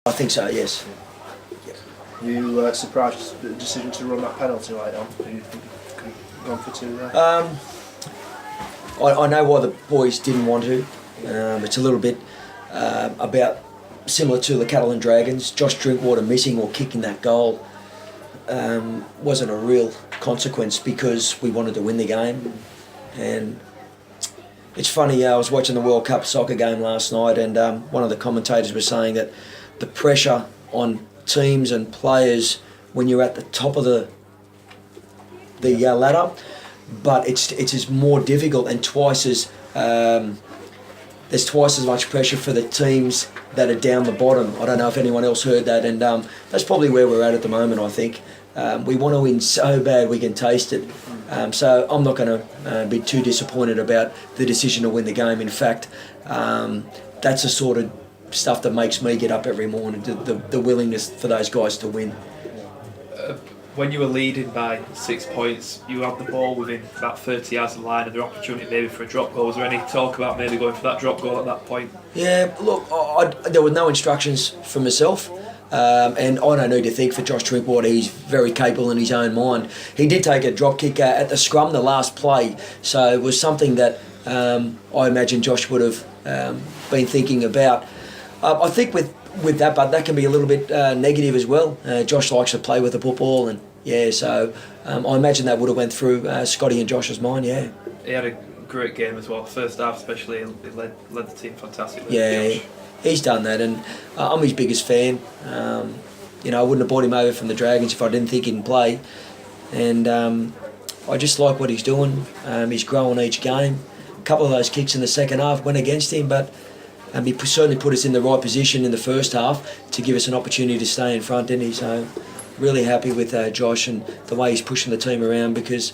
I think so, yes. You surprised at the decision to run that penalty right on? You think you could have gone for two there? I know why the boys didn't want to. It's a little bit about similar to the Catalan Dragons. Josh Drinkwater missing or kicking that goal wasn't a real consequence because we wanted to win the game. And it's funny, I was watching the World Cup soccer game last night, and one of the commentators was saying that the pressure on teams and players when you're at the top of the ladder, but it's as more difficult and there's twice as much pressure for the teams that are down the bottom. I don't know if anyone else heard that, and that's probably where we're at the moment, I think. We want to win so bad we can taste it. So I'm not going to be too disappointed about the decision to win the game. In fact, that's the sort of stuff that makes me get up every morning, the willingness for those guys to win. When you were leading by 6 points, you had the ball within about 30 yards of the line and the opportunity maybe for a drop goal. Was there any talk about maybe going for that drop goal at that point? Yeah, look, there were no instructions for myself. And I don't need to think for Josh Drinkwater. He's very capable in his own mind. He did take a drop kick at the scrum, the last play, so it was something that I imagine Josh would have been thinking about. I think with that, but that can be a little bit negative as well. Josh likes to play with the football, and so I imagine that would have went through Scotty and Josh's mind. Yeah, he had a great game as well. First half, especially, he led the team fantastically. Yeah. Josh. He's done that, and I'm his biggest fan. I wouldn't have brought him over from the Dragons if I didn't think he can play. And I just like what he's doing. He's growing each game. A couple of those kicks in the second half went against him, but he certainly put us in the right position in the first half to give us an opportunity to stay in front, didn't he? So really happy with Josh and the way he's pushing the team around, because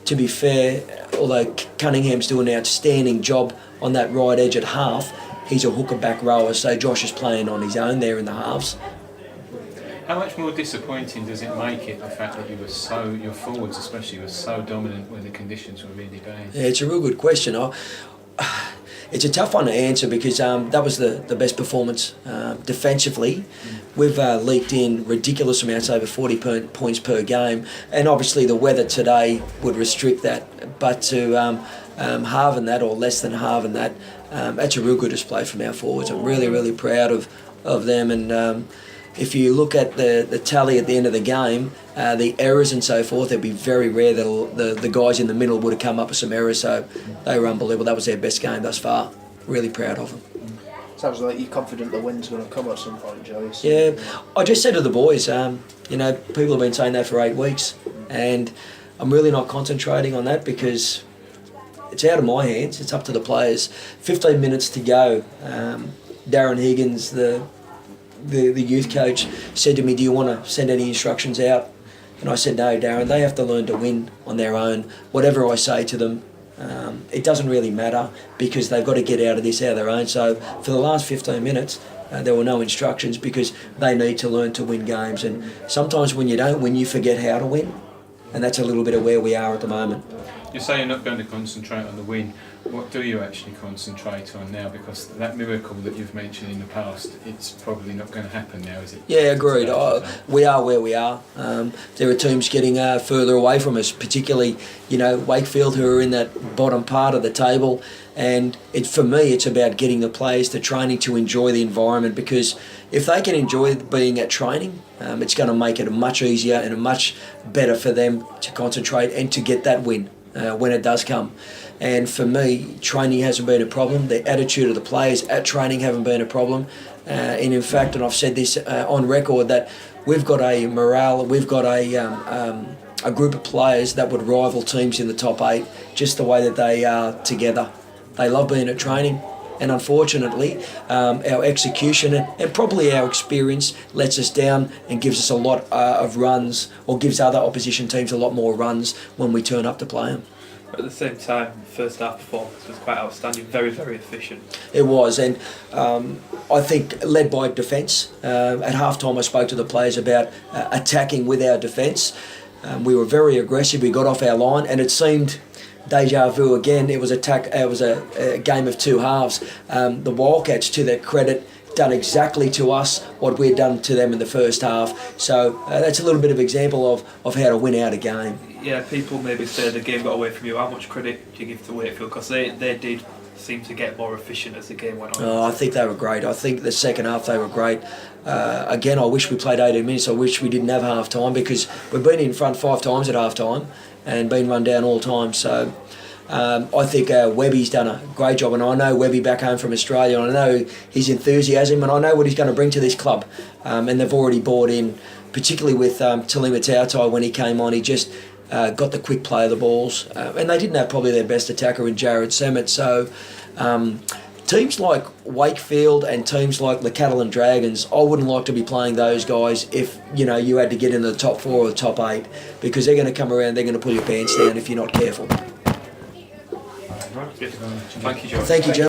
to be fair, although Cunningham's doing an outstanding job on that right edge at half, he's a hooker back rower, so Josh is playing on his own there in the halves. How much more disappointing does it make it, the fact that your forwards especially were so dominant when the conditions were really bad? Yeah, it's a real good question. It's a tough one to answer because that was the best performance defensively. We've leaked in ridiculous amounts, over 40 points per game, and obviously the weather today would restrict that. But to halving that, or less than halving that, that's a real good display from our forwards. I'm really, really proud of them. And if you look at the tally at the end of the game, the errors and so forth, it'd be very rare that the guys in the middle would have come up with some errors. So they were unbelievable. That was their best game thus far. Really proud of them. Sounds like you're confident the win's going to come at some point, Joey. So yeah, I just said to the boys, people have been saying that for 8 weeks, and I'm really not concentrating on that because it's out of my hands. It's up to the players. 15 minutes to go. Darren Higgins, the youth coach, said to me, "Do you want to send any instructions out?" And I said, "No, Darren. They have to learn to win on their own. Whatever I say to them, it doesn't really matter because they've got to get out of this out of their own." So for the last 15 minutes, there were no instructions because they need to learn to win games. And sometimes when you don't win, you forget how to win. And that's a little bit of where we are at the moment. You say you're not going to concentrate on the win. What do you actually concentrate on now? Because that miracle that you've mentioned in the past, it's probably not going to happen now, is it? Yeah, agreed. We are where we are. There are teams getting further away from us, particularly, Wakefield, who are in that bottom part of the table. And for me, it's about getting the players to training to enjoy the environment, because if they can enjoy being at training, it's going to make it much easier and much better for them to concentrate and to get that win when it does come. And for me, training hasn't been a problem. The attitude of the players at training haven't been a problem. And in fact, and I've said this on record, that we've got a morale, we've got a group of players that would rival teams in the top 8, just the way that they are together. They love being at training, and unfortunately, our execution and probably our experience lets us down and gives us a lot of runs, or gives other opposition teams a lot more runs when we turn up to play them. But at the same time, first half performance was quite outstanding, very, very efficient. It was, and I think led by defence. At half-time I spoke to the players about attacking with our defence. We were very aggressive, we got off our line, and it seemed deja vu again. It was a game of two halves. The Wildcats, to their credit, done exactly to us what we'd done to them in the first half. So that's a little bit of example of how to win out a game. Yeah, people maybe say the game got away from you. How much credit do you give to Wakefield? Because they did seem to get more efficient as the game went on. Oh, I think they were great. I think the second half they were great. Again, I wish we played 18 minutes. I wish we didn't have half time, because we've been in front 5 times at half time and been run down all time. So I think Webby's done a great job, and I know Webby back home from Australia, and I know his enthusiasm, and I know what he's going to bring to this club. And they've already bought in, particularly with Talima Tautai when he came on. He just got the quick play of the balls, and they didn't have probably their best attacker in Jared Semmett. So teams like Wakefield and teams like the Catalan Dragons, I wouldn't like to be playing those guys if you had to get into the top 4 or the top 8, because they're going to come around, they're going to pull your pants down if you're not careful. Thank you, Joe. Thank you, Joe.